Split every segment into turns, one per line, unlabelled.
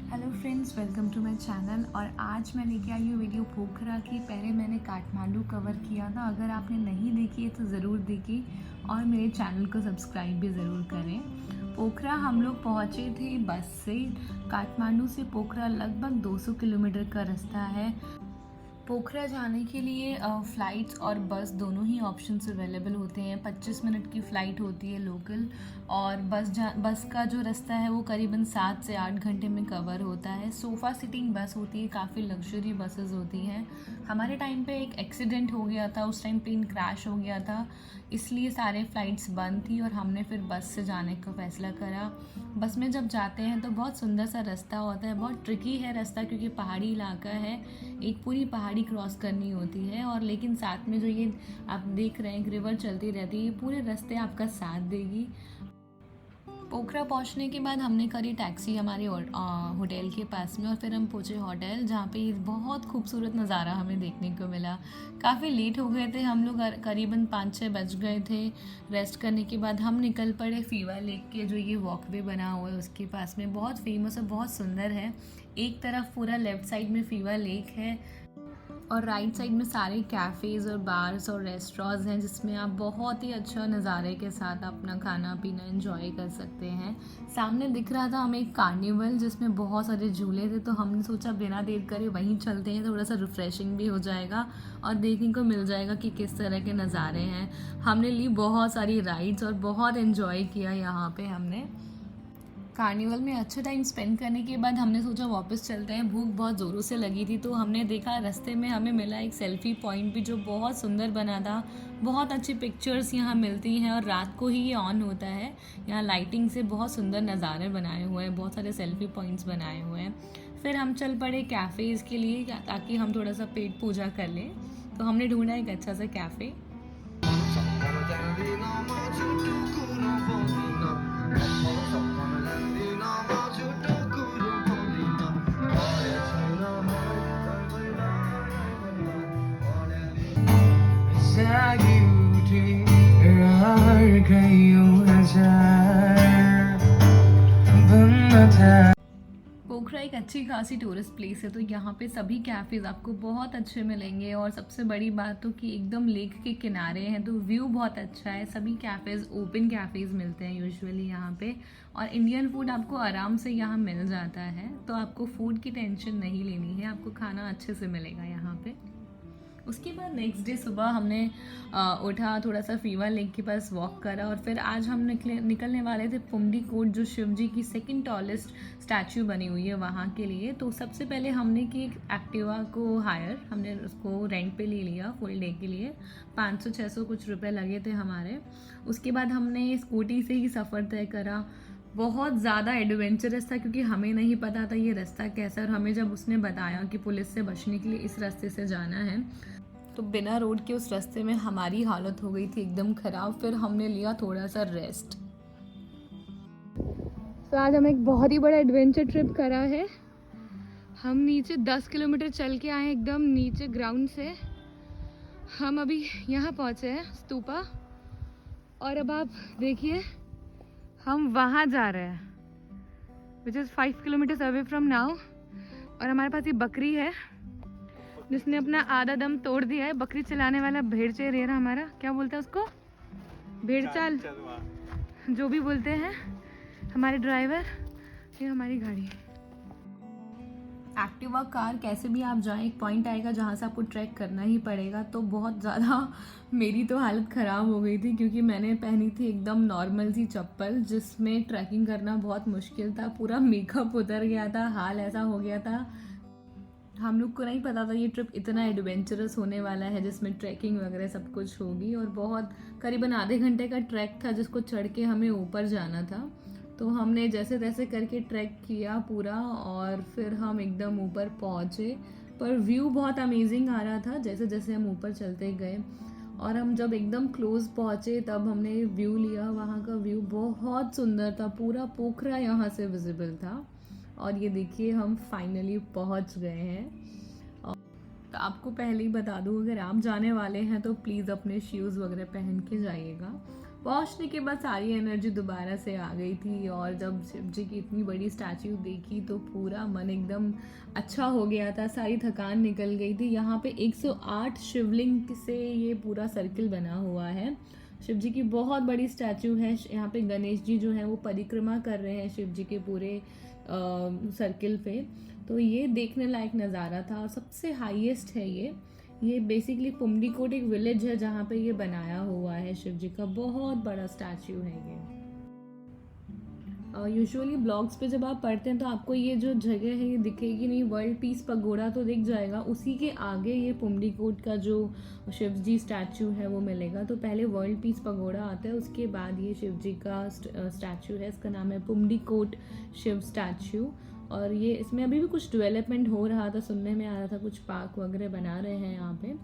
Hello friends, welcome to my channel. और आज मैं लेके आई हूँ वीडियो पोखरा की। पहले मैंने काठमांडू कवर किया था। अगर आपने नहीं देखी है तो ज़रूर देखिए और मेरे चैनल को सब्सक्राइब भी ज़रूर करें। पोखरा हम लोग पहुँचे थे बस से। काठमांडू से पोखरा लगभग 200 किलोमीटर का रास्ता है। पोखरा जाने के लिए फ़्लाइट्स और बस दोनों ही ऑप्शंस अवेलेबल होते हैं। 25 मिनट की फ़्लाइट होती है लोकल, और बस का जो रास्ता है वो करीबन 7 से 8 घंटे में कवर होता है। सोफ़ा सीटिंग बस होती है, काफ़ी लग्जरी बसेस होती हैं। हमारे टाइम पे एक एक्सीडेंट हो गया था, उस टाइम प्लेन क्रैश हो गया था, इसलिए सारे फ़्लाइट्स बंद थी और हमने फिर बस से जाने का फ़ैसला करा। बस में जब जाते हैं तो बहुत सुंदर सा रास्ता होता है। बहुत ट्रिकी है रास्ता क्योंकि पहाड़ी इलाका है, एक पूरी पहाड़ी क्रॉस करनी होती है। और लेकिन साथ में जो ये आप देख रहे हैं एक रिवर चलती रहती है, ये पूरे रास्ते आपका साथ देगी। पोखरा पहुंचने के बाद हमने करी टैक्सी हमारे होटल के पास में, और फिर हम पहुंचे होटल, जहाँ पे बहुत खूबसूरत नज़ारा हमें देखने को मिला। काफ़ी लेट हो गए थे हम लोग, करीबन 5-6 बज गए थे। रेस्ट करने के बाद हम निकल पड़े फीवा लेक के, जो ये वॉकवे बना हुआ है उसके पास में। बहुत फेमस और बहुत सुंदर है। एक तरफ पूरा लेफ्ट साइड में फीवा लेक है और राइट साइड में सारे कैफ़ेज़ और बार्स और रेस्टोरेंट्स हैं, जिसमें आप बहुत ही अच्छा नज़ारे के साथ अपना खाना पीना एंजॉय कर सकते हैं। सामने दिख रहा था हमें एक कार्निवल, जिसमें बहुत सारे झूले थे, तो हमने सोचा बिना देर करे वहीं चलते हैं, थोड़ा सा रिफ़्रेशिंग भी हो जाएगा और देखने को मिल जाएगा कि किस तरह के नज़ारे हैं। हमने ली बहुत सारी राइड्स और बहुत एंजॉय किया यहाँ पे हमने। कार्निवल में अच्छा टाइम स्पेंड करने के बाद हमने सोचा वापस चलते हैं। भूख बहुत ज़ोरों से लगी थी, तो हमने देखा रास्ते में हमें मिला एक सेल्फ़ी पॉइंट भी, जो बहुत सुंदर बना था। बहुत अच्छी पिक्चर्स यहाँ मिलती हैं और रात को ही ये ऑन होता है। यहाँ लाइटिंग से बहुत सुंदर नज़ारे बनाए हुए हैं, बहुत सारे सेल्फ़ी पॉइंट्स बनाए हुए हैं। फिर हम चल पड़े कैफ़ेज़ के लिए, ताकि हम थोड़ा सा पेट पूजा कर लें। तो हमने ढूंढा एक अच्छा सा कैफ़े। पोखरा एक अच्छी खासी टूरिस्ट प्लेस है, तो यहाँ पे सभी कैफ़ेज़ आपको बहुत अच्छे मिलेंगे। और सबसे बड़ी बात तो कि एकदम लेक के किनारे हैं, तो व्यू बहुत अच्छा है। सभी कैफ़ेज़ ओपन कैफ़ेज़ मिलते हैं यूजुअली यहाँ पे, और इंडियन फूड आपको आराम से यहाँ मिल जाता है, तो आपको फूड की टेंशन नहीं लेनी है, आपको खाना अच्छे से मिलेगा यहाँ पे। उसके बाद नेक्स्ट डे सुबह हमने उठा, थोड़ा सा फीवा लेक के पास वॉक करा, और फिर आज हम निकलने वाले थे पुमडी कोट, जो शिव जी की सेकंड टॉलेस्ट स्टैचू बनी हुई है वहाँ के लिए। तो सबसे पहले हमने की एक एक्टिवा को हायर, हमने उसको रेंट पे ले लिया फुल डे के लिए। 500-600 कुछ रुपए लगे थे हमारे। उसके बाद हमने स्कूटी से ही सफ़र तय करा। बहुत ज़्यादा एडवेंचरस था क्योंकि हमें नहीं पता था ये रास्ता कैसा, और हमें जब उसने बताया कि पुलिस से बचने के लिए इस रास्ते से जाना है, तो बिना रोड के उस रास्ते में हमारी हालत हो गई थी एकदम ख़राब। फिर हमने लिया थोड़ा सा रेस्ट। तो आज हम एक बहुत ही बड़ा एडवेंचर ट्रिप करा है। हम नीचे 10 किलोमीटर चल के आए एकदम नीचे ग्राउंड से। हम अभी यहाँ पहुँचे हैं स्तूपा, और अब आप देखिए हम वहाँ जा रहे हैं, which is 5 kilometres away from now. और हमारे पास ये बकरी है जिसने अपना आधा दम तोड़ दिया है। बकरी चलाने वाला भेड़ चेरेरा हमारा, क्या बोलते हैं उसको, भेड़ चाल, जो भी बोलते हैं, हमारे ड्राइवर। ये हमारी गाड़ी। एक्टिवा कार कैसे भी आप जाएं, एक पॉइंट आएगा जहाँ से आपको ट्रैक करना ही पड़ेगा। तो बहुत ज़्यादा मेरी तो हालत ख़राब हो गई थी, क्योंकि मैंने पहनी थी एकदम नॉर्मल सी चप्पल, जिसमें ट्रैकिंग करना बहुत मुश्किल था। पूरा मेकअप उतर गया था, हाल ऐसा हो गया था। हम लोग को नहीं पता था ये ट्रिप इतना एडवेंचरस होने वाला है, जिसमें ट्रैकिंग वगैरह सब कुछ होगी। और बहुत करीबन आधे घंटे का ट्रैक था, जिसको चढ़ के हमें ऊपर जाना था। तो हमने जैसे तैसे करके ट्रैक किया पूरा, और फिर हम एकदम ऊपर पहुँचे। पर व्यू बहुत अमेजिंग आ रहा था जैसे जैसे हम ऊपर चलते गए। और हम जब एकदम क्लोज पहुँचे तब हमने व्यू लिया। वहाँ का व्यू बहुत सुंदर था, पूरा पोखरा यहाँ से विजिबल था। और ये देखिए हम फाइनली पहुँच गए हैं। तो आपको पहले ही बता दूँ, अगर आप जाने वाले हैं तो प्लीज़ अपने शूज़ वगैरह पहन के जाइएगा। पहुंचने के बाद सारी एनर्जी दोबारा से आ गई थी, और जब शिव जी की इतनी बड़ी स्टैचू देखी तो पूरा मन एकदम अच्छा हो गया था, सारी थकान निकल गई थी। यहाँ पे 108 शिवलिंग से ये पूरा सर्किल बना हुआ है। शिव जी की बहुत बड़ी स्टैचू है। यहाँ पे गणेश जी जो हैं वो परिक्रमा कर रहे हैं शिव जी के पूरे सर्किल पे। तो ये देखने लायक नज़ारा था, और सबसे हाईएस्ट है ये बेसिकली पुमडीकोट एक विलेज है जहाँ पे ये बनाया हुआ है। शिव जी का बहुत बड़ा स्टैचू है ये। यूजुअली ब्लॉग्स पे जब आप पढ़ते हैं तो आपको ये जो जगह है ये दिखेगी नहीं, वर्ल्ड पीस पगोड़ा तो दिख जाएगा, उसी के आगे ये पुमडीकोट का जो शिव जी स्टैचू है वो मिलेगा। तो पहले वर्ल्ड पीस पगोड़ा आता है, उसके बाद ये शिव जी का स्टैचू है, इसका नाम है पुमडीकोट शिव स्टैचू। और ये इसमें अभी भी कुछ डेवलपमेंट हो रहा था, सुनने में आ रहा था कुछ पार्क वगैरह बना रहे हैं यहाँ पे।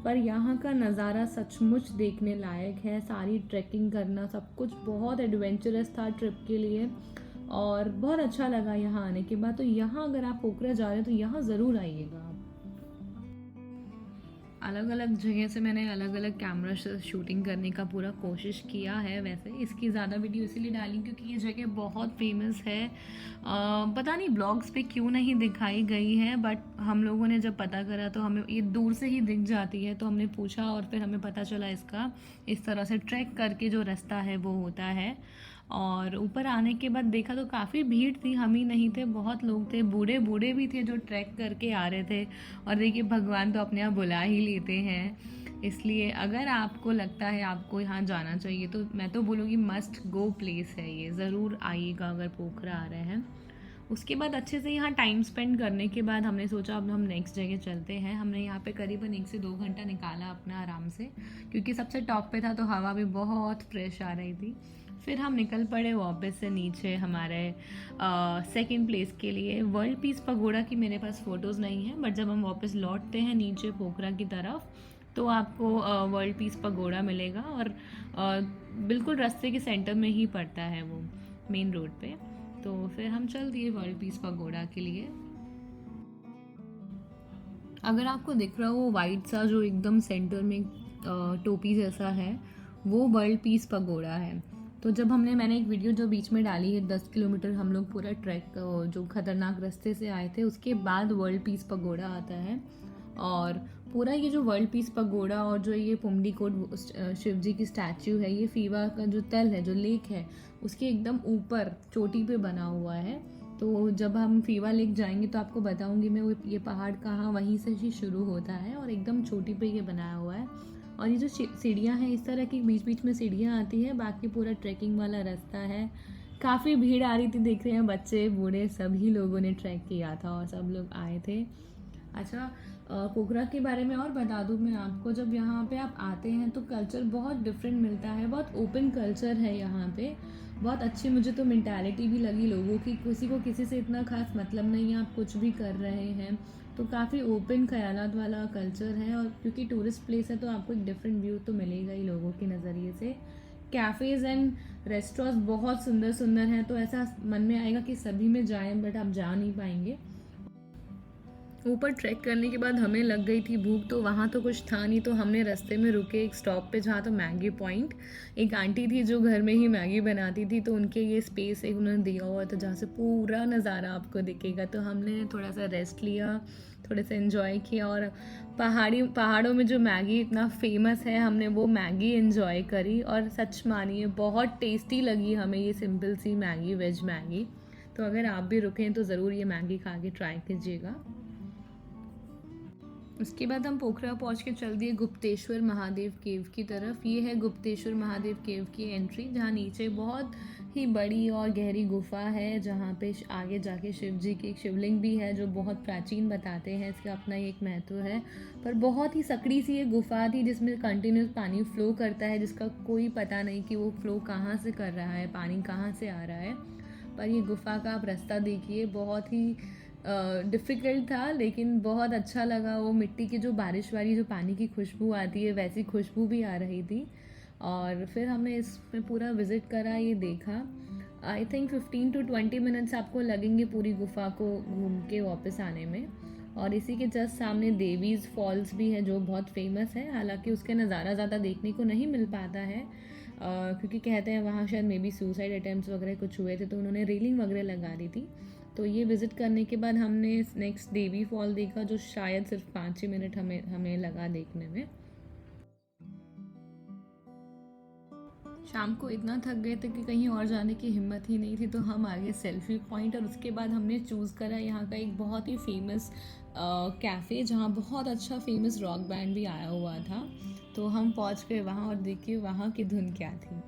पर यहाँ का नज़ारा सचमुच देखने लायक है। सारी ट्रैकिंग करना सब कुछ बहुत एडवेंचरस था ट्रिप के लिए, और बहुत अच्छा लगा यहाँ आने के बाद। तो यहाँ अगर आप पोखरा जा रहे हैं तो यहाँ ज़रूर आइएगा आप। अलग अलग जगह से मैंने अलग अलग कैमरा से शूटिंग करने का पूरा कोशिश किया है। वैसे इसकी ज़्यादा वीडियो इसीलिए डाली क्योंकि ये जगह बहुत फेमस है। पता नहीं ब्लॉग्स पे क्यों नहीं दिखाई गई है, बट हम लोगों ने जब पता करा तो हमें ये दूर से ही दिख जाती है। तो हमने पूछा और फिर हमें पता चला इसका इस तरह से ट्रैक करके जो रास्ता है वो होता है। और ऊपर आने के बाद देखा तो काफ़ी भीड़ थी, हम ही नहीं थे, बहुत लोग थे, बूढ़े बूढ़े भी थे जो ट्रैक करके आ रहे थे। और देखिए भगवान तो अपने आप बुला ही लेते हैं। इसलिए अगर आपको लगता है आपको यहाँ जाना चाहिए तो मैं तो बोलूँगी मस्ट गो प्लेस है ये, ज़रूर आइएगा अगर पोखरा आ रहे हैं। उसके बाद अच्छे से यहाँ टाइम स्पेंड करने के बाद हमने सोचा अब हम नेक्स्ट जगह चलते हैं। हमने यहाँ पे करीबन 1 से 2 घंटा निकाला अपना आराम से, क्योंकि सबसे टॉप पे था तो हवा भी बहुत फ्रेश आ रही थी। फिर हम निकल पड़े वापस से नीचे हमारे सेकंड प्लेस के लिए। वर्ल्ड पीस पगोड़ा की मेरे पास फ़ोटोज़ नहीं है, बट जब हम वापस लौटते हैं नीचे पोखरा की तरफ तो आपको वर्ल्ड पीस पगोड़ा मिलेगा, और बिल्कुल रास्ते के सेंटर में ही पड़ता है वो, मेन रोड पे। तो फिर हम चल दिए वर्ल्ड पीस पगोड़ा के लिए। अगर आपको दिख रहा हो वो वाइट सा जो एकदम सेंटर में टोपी जैसा है, वो वर्ल्ड पीस पगोड़ा है। तो जब मैंने एक वीडियो जो बीच में डाली है 10 किलोमीटर हम लोग पूरा ट्रैक जो खतरनाक रास्ते से आए थे, उसके बाद वर्ल्ड पीस पगोड़ा आता है। और पूरा ये जो वर्ल्ड पीस पगोड़ा और जो ये पुमडीकोट शिव जी की स्टैचू है, ये फीवा का जो तल है, जो लेक है, उसके एकदम ऊपर चोटी पे बना हुआ है। तो जब हम फीवा लेक जाएंगे तो आपको बताऊंगी मैं वो ये पहाड़ कहाँ, वहीं से ही शुरू होता है और एकदम चोटी पे ये बनाया हुआ है। और ये जो सीढ़ियाँ हैं इस तरह की बीच बीच में सीढ़ियाँ आती है, बाकी पूरा ट्रैकिंग वाला रास्ता है। काफ़ी भीड़ आ रही थी, देख रहे हैं बच्चे बूढ़े सभी लोगों ने ट्रैक किया था और सब लोग आए थे। अच्छा, पोखरा के बारे में और बता दूँ मैं आपको, जब यहाँ पे आप आते हैं तो कल्चर बहुत डिफरेंट मिलता है, बहुत ओपन कल्चर है यहाँ पे। बहुत अच्छी मुझे तो मेंटालिटी भी लगी लोगों की, किसी को किसी से इतना खास मतलब नहीं है, आप कुछ भी कर रहे हैं तो काफ़ी ओपन ख्यालात वाला कल्चर है। और क्योंकि टूरिस्ट प्लेस है तो आपको एक डिफरेंट व्यू तो मिलेगा ही लोगों के नज़रिए से। कैफ़ेज़ एंड रेस्टोरेंट्स बहुत सुंदर सुंदर हैं, तो ऐसा मन में आएगा कि सभी में जाएं, बट आप जा नहीं पाएंगे। ऊपर ट्रैक करने के बाद हमें लग गई थी भूख, तो वहाँ तो कुछ था नहीं, तो हमने रास्ते में रुके एक स्टॉप पे जहाँ तो मैगी पॉइंट, एक आंटी थी जो घर में ही मैगी बनाती थी, तो उनके ये स्पेस एक उन्होंने दिया हुआ था जहाँ से पूरा नज़ारा आपको दिखेगा। तो हमने थोड़ा सा रेस्ट लिया, थोड़े से एंजॉय किया, और पहाड़ों में जो मैगी इतना फेमस है हमने वो मैगी एंजॉय करी। और सच मानिए बहुत टेस्टी लगी हमें ये सिंपल सी मैगी, वेज मैगी। तो अगर आप भी रुकें तो ज़रूर ये मैगी खा के ट्राई कीजिएगा। उसके बाद हम पोखरा पहुंच के चल दिए गुप्तेश्वर महादेव केव की तरफ। ये है गुप्तेश्वर महादेव केव की एंट्री, जहाँ नीचे बहुत ही बड़ी और गहरी गुफा है, जहाँ पे आगे जाके शिव जी की एक शिवलिंग भी है जो बहुत प्राचीन बताते हैं, इसका अपना ही एक महत्व है। पर बहुत ही सकड़ी सी ये गुफा थी जिसमें कंटिन्यूस पानी फ्लो करता है, जिसका कोई पता नहीं कि वो फ्लो कहाँ से कर रहा है, पानी कहाँ से आ रहा है। पर ये गुफा का आप रास्ता देखिए, बहुत ही डिफ़िकल्ट था लेकिन बहुत अच्छा लगा। वो मिट्टी की जो बारिश वाली जो पानी की खुशबू आती है, वैसी खुशबू भी आ रही थी। और फिर हमने इसमें पूरा विज़िट करा, ये देखा। आई थिंक 15 to 20 मिनट्स आपको लगेंगे पूरी गुफा को घूम के वापस आने में। और इसी के जस्ट सामने देवीज़ फॉल्स भी है जो बहुत फेमस है, हालांकि उसका नज़ारा ज़्यादा देखने को नहीं मिल पाता है। क्योंकि कहते हैं वहाँ शायद मे बी सुसाइड अटैम्प्ट्स वगैरह कुछ हुए थे, तो उन्होंने रेलिंग वगैरह लगा दी थी। तो ये विज़िट करने के बाद हमने नेक्स्ट देवी फॉल देखा, जो शायद सिर्फ 5 ही मिनट हमें लगा देखने में। शाम को इतना थक गए थे कि कहीं और जाने की हिम्मत ही नहीं थी, तो हम आ गए सेल्फी पॉइंट। और उसके बाद हमने चूज़ करा यहाँ का एक बहुत ही फेमस कैफ़े, जहाँ बहुत अच्छा फेमस रॉक बैंड भी आया हुआ था। तो हम पहुँच गए वहाँ और देखिए वहाँ की धुन क्या थी।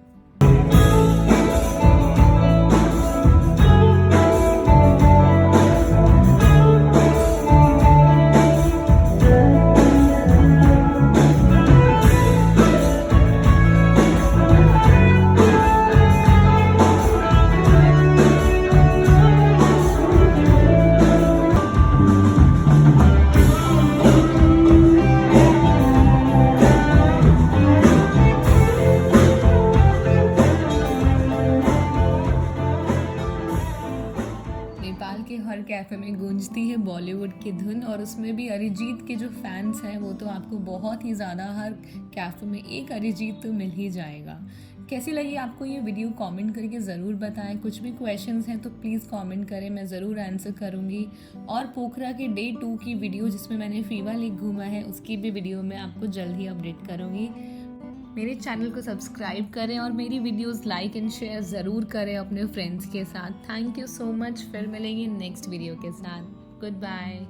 नेपाल के हर कैफ़े में गूंजती है बॉलीवुड की धुन, और उसमें भी अरिजीत के जो फैंस हैं वो तो आपको बहुत ही ज़्यादा, हर कैफ़े में एक अरिजीत तो मिल ही जाएगा। कैसी लगी आपको ये वीडियो कमेंट करके ज़रूर बताएं। कुछ भी क्वेश्चंस हैं तो प्लीज़ कमेंट करें, मैं ज़रूर आंसर करूँगी। और पोखरा के डे 2 की वीडियो जिसमें मैंने फीवा लेक घूमा है, उसकी भी वीडियो मैं आपको जल्द ही अपडेट करूँगी। मेरे चैनल को सब्सक्राइब करें और मेरी वीडियोस लाइक एंड शेयर ज़रूर करें अपने फ्रेंड्स के साथ। Thank you so much. फिर मिलेंगे नेक्स्ट वीडियो के साथ। Good bye.